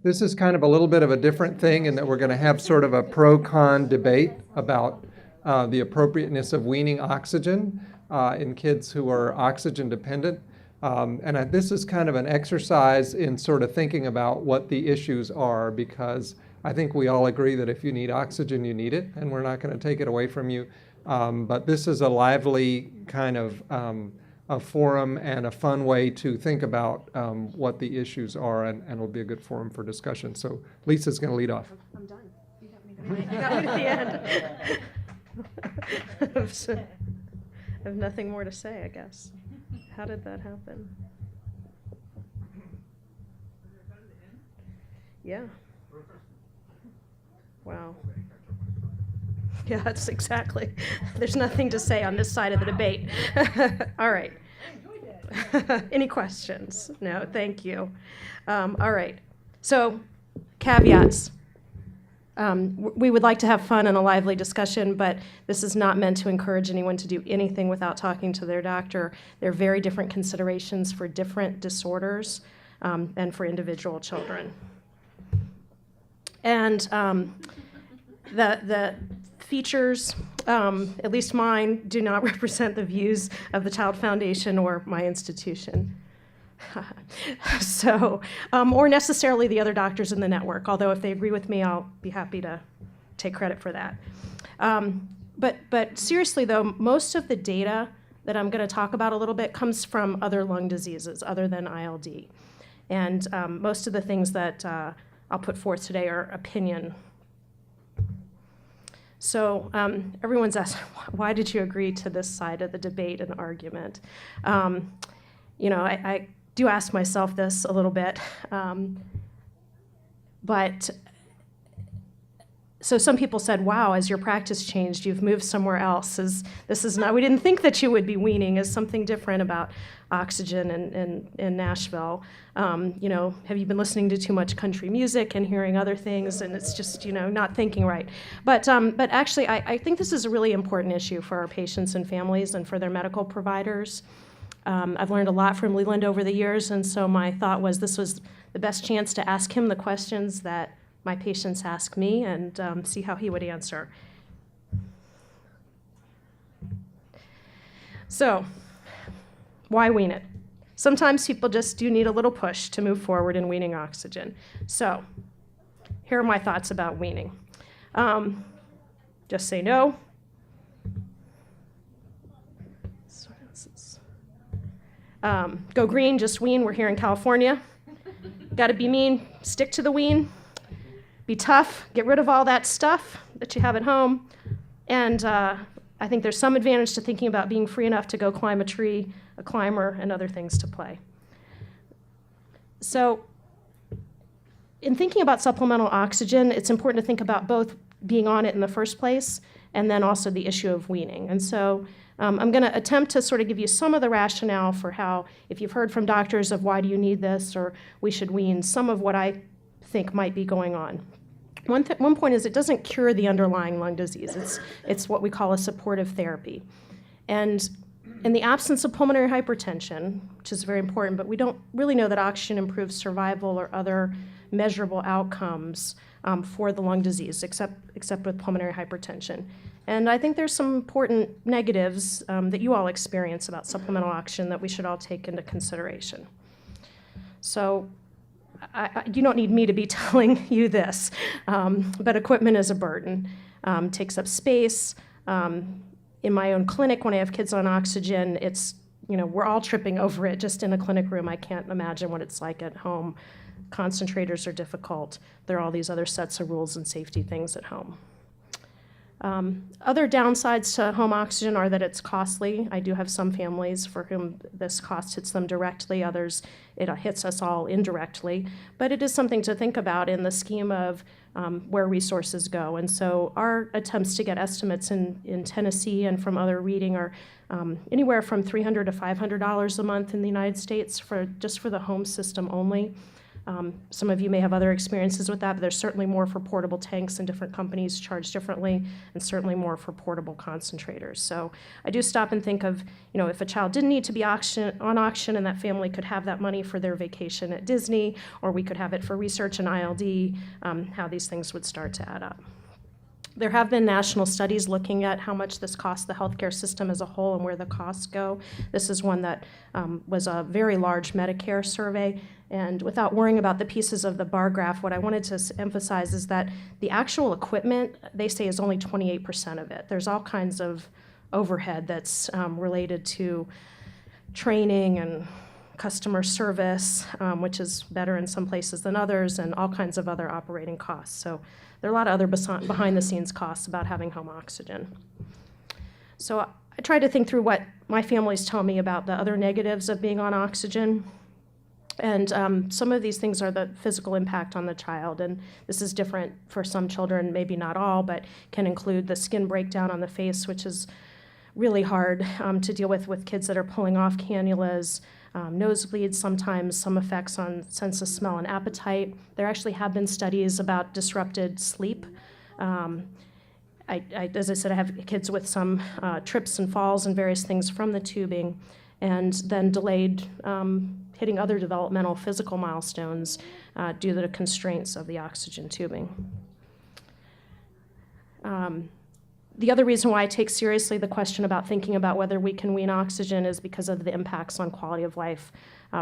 This is kind of a little bit of a different thing in that we're going to have sort of a pro-con debate about the appropriateness of weaning oxygen in kids who are oxygen dependent. This is kind of an exercise in sort of thinking about what the issues are, because I think we all agree that if you need oxygen, you need it, and we're not going to take it away from you. But this is a lively kind of a forum and a fun way to think about what the issues are, and it'll be a good forum for discussion. So Lisa's going to lead off. I'm done. You got me to the end. So, I have nothing more to say, I guess. How did that happen? Yeah. Wow. Yeah, that's exactly. There's nothing to say on this side of the debate. All right. Any questions? No, thank you. All right. So, caveats. We would like to have fun and a lively discussion, but this is not meant to encourage anyone to do anything without talking to their doctor. There are very different considerations for different disorders and for individual children. And the features, at least mine, do not represent the views of the Child Foundation or my institution. So, or necessarily the other doctors in the network, although if they agree with me, I'll be happy to take credit for that. But seriously though, most of the data that I'm going to talk about a little bit comes from other lung diseases other than ILD. And most of the things that I'll put forth today are opinion. So everyone's asked, why did you agree to this side of the debate and argument? I do ask myself this a little bit, but so some people said, wow, as your practice changed, you've moved somewhere else. This is not, we didn't think that you would be weaning, is something different about oxygen in Nashville. Have you been listening to too much country music and hearing other things, and it's just, not thinking right. But actually, I think this is a really important issue for our patients and families and for their medical providers. I've learned a lot from Leland over the years, and so my thought was this was the best chance to ask him the questions that my patients ask me and see how he would answer. So, why wean it? Sometimes people just do need a little push to move forward in weaning oxygen. So, here are my thoughts about weaning. Just say no. Go green, just wean. We're here in California. Got to be mean, stick to the wean. Be tough, get rid of all that stuff that you have at home. And I think there's some advantage to thinking about being free enough to go climb a tree, a climber, and other things to play. So in thinking about supplemental oxygen, it's important to think about both being on it in the first place and then also the issue of weaning. And so I'm going to attempt to sort of give you some of the rationale for how, if you've heard from doctors of why do you need this or we should wean, some of what I think might be going on. One point is it doesn't cure the underlying lung disease. It's what we call a supportive therapy. And in the absence of pulmonary hypertension, which is very important, but we don't really know that oxygen improves survival or other measurable outcomes for the lung disease, except with pulmonary hypertension. And I think there's some important negatives that you all experience about supplemental oxygen that we should all take into consideration. So you don't need me to be telling you this, but equipment is a burden, takes up space. In my own clinic, when I have kids on oxygen, it's, we're all tripping over it just in a clinic room. I can't imagine what it's like at home. Concentrators are difficult. There are all these other sets of rules and safety things at home. Other downsides to home oxygen are that it's costly. I do have some families for whom this cost hits them directly. Others, it hits us all indirectly. But it is something to think about in the scheme of where resources go. And so our attempts to get estimates in Tennessee and from other reading are anywhere from $300 to $500 a month in the United States just for the home system only. Some of you may have other experiences with that, but there's certainly more for portable tanks, and different companies charge differently, and certainly more for portable concentrators. So I do stop and think of, if a child didn't need to be on auction and that family could have that money for their vacation at Disney, or we could have it for research and ILD, how these things would start to add up. There have been national studies looking at how much this costs the healthcare system as a whole and where the costs go. This is one that was a very large Medicare survey. And without worrying about the pieces of the bar graph, what I wanted to emphasize is that the actual equipment, they say, is only 28% of it. There's all kinds of overhead that's related to training and customer service, which is better in some places than others, and all kinds of other operating costs. So there are a lot of other behind-the-scenes costs about having home oxygen. So I tried to think through what my families tell me about the other negatives of being on oxygen. And some of these things are the physical impact on the child, and this is different for some children, maybe not all, but can include the skin breakdown on the face, which is really hard to deal with kids that are pulling off cannulas, nosebleeds sometimes, some effects on sense of smell and appetite. There actually have been studies about disrupted sleep. As I said, I have kids with some trips and falls and various things from the tubing, and then delayed hitting other developmental physical milestones due to the constraints of the oxygen tubing. The other reason why I take seriously the question about thinking about whether we can wean oxygen is because of the impacts on quality of life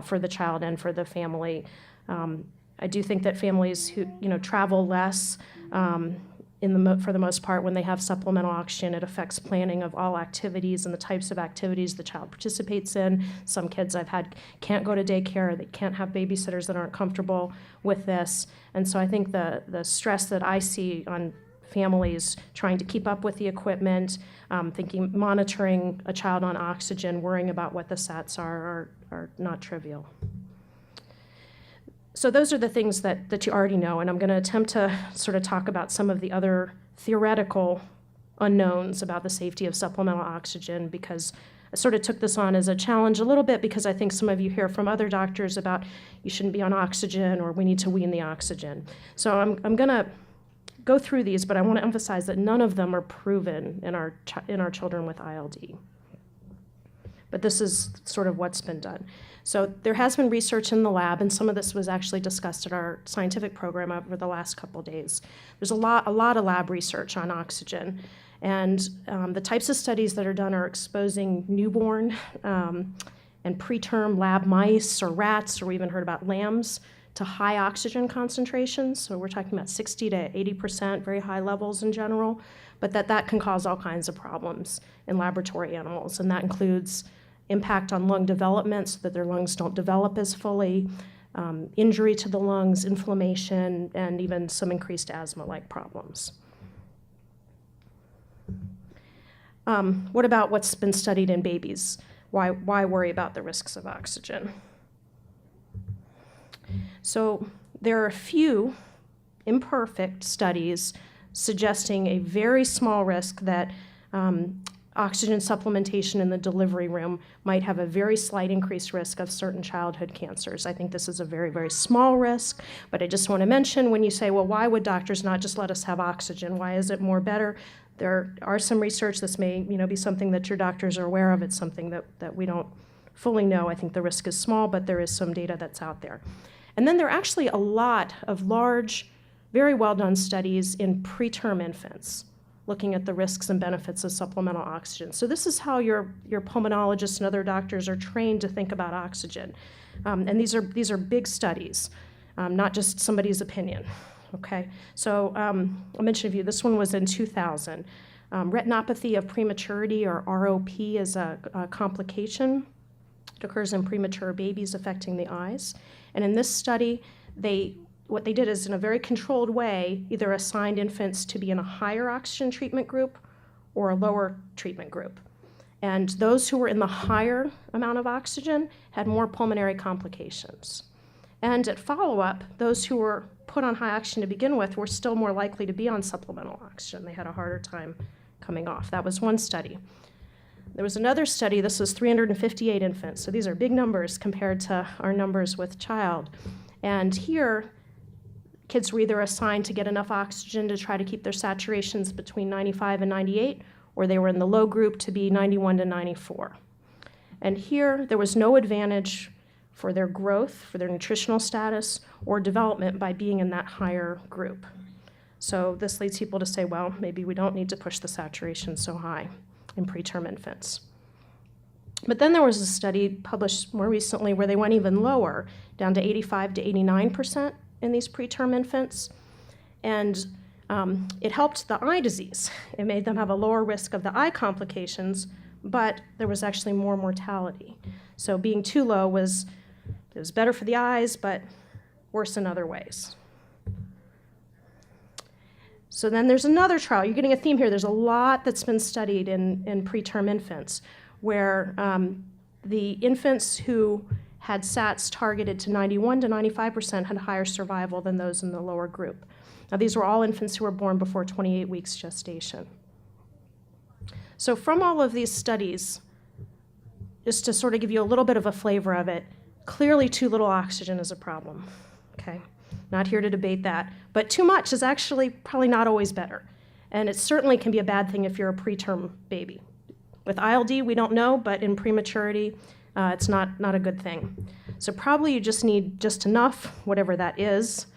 for the child and for the family. I do think that families who travel less, for the most part, when they have supplemental oxygen, it affects planning of all activities and the types of activities the child participates in. Some kids I've had can't go to daycare, they can't have babysitters that aren't comfortable with this. And so I think the stress that I see on families trying to keep up with the equipment, monitoring a child on oxygen, worrying about what the SATs are not trivial. So those are the things that you already know, and I'm going to attempt to sort of talk about some of the other theoretical unknowns about the safety of supplemental oxygen, because I sort of took this on as a challenge a little bit because I think some of you hear from other doctors about you shouldn't be on oxygen or we need to wean the oxygen. So I'm going to go through these, but I want to emphasize that none of them are proven in our children with ILD. But this is sort of what's been done. So there has been research in the lab, and some of this was actually discussed at our scientific program over the last couple days. There's a lot of lab research on oxygen, and the types of studies that are done are exposing newborn and preterm lab mice or rats, or we even heard about lambs, to high oxygen concentrations. So we're talking about 60 to 80%, very high levels in general, but that can cause all kinds of problems in laboratory animals, and that includes impact on lung development so that their lungs don't develop as fully, injury to the lungs, inflammation, and even some increased asthma-like problems. What about what's been studied in babies? Why worry about the risks of oxygen? So there are a few imperfect studies suggesting a very small risk that oxygen supplementation in the delivery room might have a very slight increased risk of certain childhood cancers. I think this is a very, very small risk, but I just want to mention, when you say, well, why would doctors not just let us have oxygen? Why is it more better? There are some research. This may be something that your doctors are aware of. It's something that we don't fully know. I think the risk is small, but there is some data that's out there. And then there are actually a lot of large, very well-done studies in preterm infants looking at the risks and benefits of supplemental oxygen. So this is how your pulmonologists and other doctors are trained to think about oxygen. And these are big studies, not just somebody's opinion, okay? So I'll mention a few. This one was in 2000. Retinopathy of prematurity, or ROP, is a complication. It occurs in premature babies affecting the eyes. And in this study, what they did is, in a very controlled way, either assigned infants to be in a higher oxygen treatment group or a lower treatment group. And those who were in the higher amount of oxygen had more pulmonary complications. And at follow-up, those who were put on high oxygen to begin with were still more likely to be on supplemental oxygen. They had a harder time coming off. That was one study. There was another study. This was 358 infants. So these are big numbers compared to our numbers with child. And here, kids were either assigned to get enough oxygen to try to keep their saturations between 95 and 98, or they were in the low group to be 91 to 94. And here, there was no advantage for their growth, for their nutritional status, or development by being in that higher group. So this leads people to say, well, maybe we don't need to push the saturation so high in preterm infants. But then there was a study published more recently where they went even lower, down to 85 to 89% in these preterm infants. And it helped the eye disease. It made them have a lower risk of the eye complications, but there was actually more mortality. So being too low was better for the eyes, but worse in other ways. So then there's another trial. You're getting a theme here. There's a lot that's been studied in preterm infants where the infants who had SATs targeted to 91 to 95% had higher survival than those in the lower group. Now, these were all infants who were born before 28 weeks gestation. So from all of these studies, just to sort of give you a little bit of a flavor of it, clearly too little oxygen is a problem, okay? Not here to debate that, but too much is actually probably not always better. And it certainly can be a bad thing if you're a preterm baby. With ILD, we don't know, but in prematurity, it's not a good thing. So probably you just need just enough, whatever that is.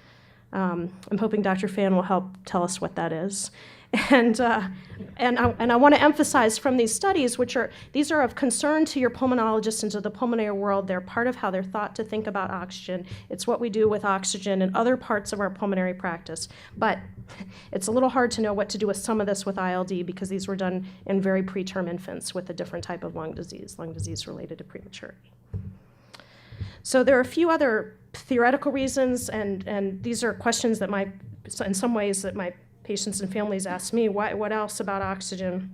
I'm hoping Dr. Fan will help tell us what that is. And I want to emphasize from these studies, these are of concern to your pulmonologist and to the pulmonary world. They're part of how they're thought to think about oxygen. It's what we do with oxygen in other parts of our pulmonary practice. But it's a little hard to know what to do with some of this with ILD because these were done in very preterm infants with a different type of lung disease related to prematurity. So there are a few other theoretical reasons, and these are questions that in some ways that my patients and families ask me, what else about oxygen?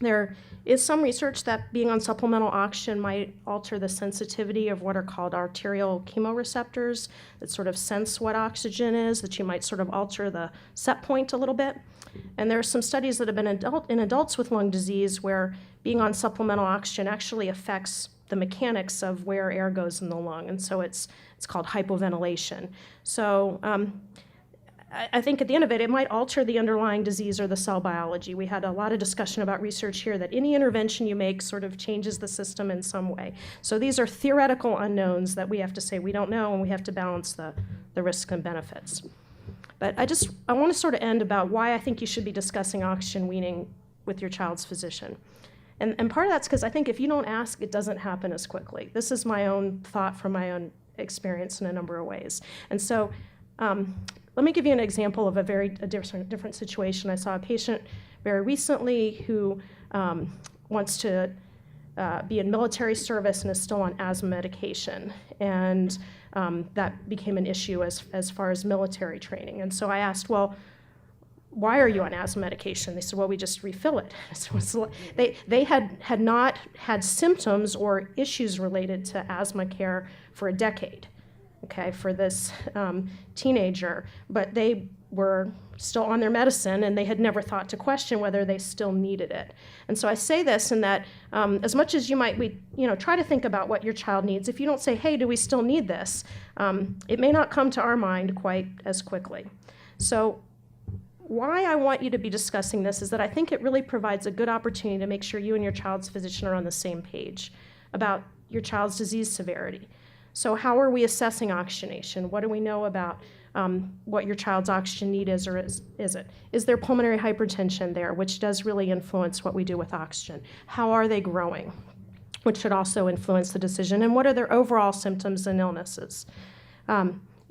There is some research that being on supplemental oxygen might alter the sensitivity of what are called arterial chemoreceptors that sort of sense what oxygen is, that you might sort of alter the set point a little bit. And there are some studies that have been in adults with lung disease where being on supplemental oxygen actually affects the mechanics of where air goes in the lung, and so it's called hypoventilation. So I think at the end of it, it might alter the underlying disease or the cell biology. We had a lot of discussion about research here that any intervention you make sort of changes the system in some way. So these are theoretical unknowns that we have to say we don't know, and we have to balance the risks and benefits. But I want to sort of end about why I think you should be discussing oxygen weaning with your child's physician. And part of that's because I think if you don't ask, it doesn't happen as quickly. This is my own thought from my own experience in a number of ways. And so let me give you an example of a different situation. I saw a patient very recently who wants to be in military service and is still on asthma medication. And that became an issue as far as military training. And so I asked, well, why are you on asthma medication? They said, well, we just refill it. So they had not had symptoms or issues related to asthma care for a decade, okay, for this teenager, but they were still on their medicine and they had never thought to question whether they still needed it. And so I say this in that as much as you might try to think about what your child needs, if you don't say, hey, do we still need this, it may not come to our mind quite as quickly. So why I want you to be discussing this is that I think it really provides a good opportunity to make sure you and your child's physician are on the same page about your child's disease severity. So how are we assessing oxygenation? What do we know about what your child's oxygen need is or isn't? Is there pulmonary hypertension there, which does really influence what we do with oxygen? How are they growing, which should also influence the decision? And what are their overall symptoms and illnesses?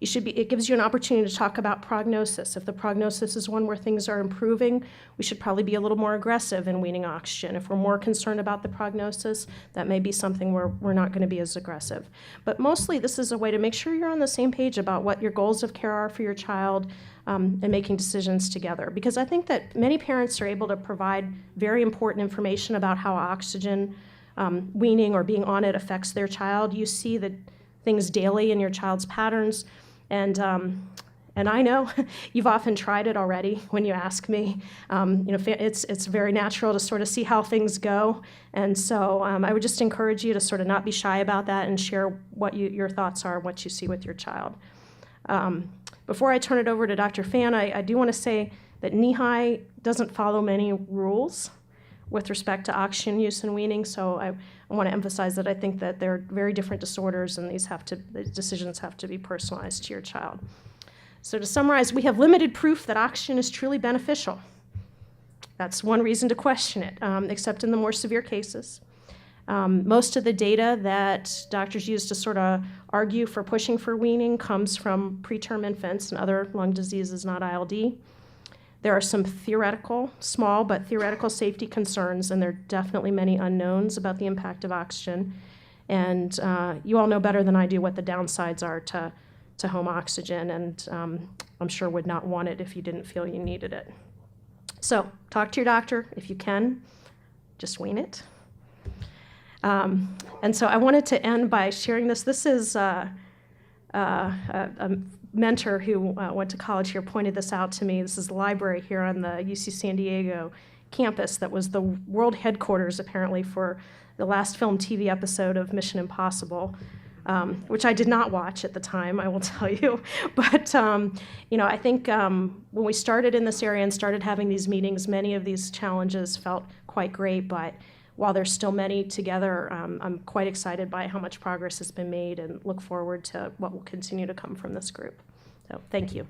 It gives you an opportunity to talk about prognosis. If the prognosis is one where things are improving, we should probably be a little more aggressive in weaning oxygen. If we're more concerned about the prognosis, that may be something where we're not going to be as aggressive. But mostly this is a way to make sure you're on the same page about what your goals of care are for your child and making decisions together. Because I think that many parents are able to provide very important information about how oxygen weaning or being on it affects their child. You see the things daily in your child's patterns. And I know you've often tried it already when you ask me. It's very natural to sort of see how things go. And so I would just encourage you to sort of not be shy about that and share what your thoughts are, what you see with your child. Before I turn it over to Dr. Fan, I do want to say that NEHI doesn't follow many rules with respect to oxygen use and weaning, so I want to emphasize that I think that they're very different disorders, and the decisions have to be personalized to your child. So to summarize, we have limited proof that oxygen is truly beneficial. That's one reason to question it, except in the more severe cases. Most of the data that doctors use to sort of argue for pushing for weaning comes from preterm infants and other lung diseases, not ILD. There are some small but theoretical safety concerns, and there are definitely many unknowns about the impact of oxygen. And you all know better than I do what the downsides are to home oxygen, and I'm sure would not want it if you didn't feel you needed it. So talk to your doctor if you can. Just wean it. And so I wanted to end by sharing this. This is a mentor who went to college here pointed this out to me. This is the library here on the UC San Diego campus that was the world headquarters, apparently, for the last film TV episode of Mission Impossible, which I did not watch at the time, I will tell you. But, I think when we started in this area and started having these meetings, many of these challenges felt quite great, but while there's still many together, I'm quite excited by how much progress has been made and look forward to what will continue to come from this group. So thank you.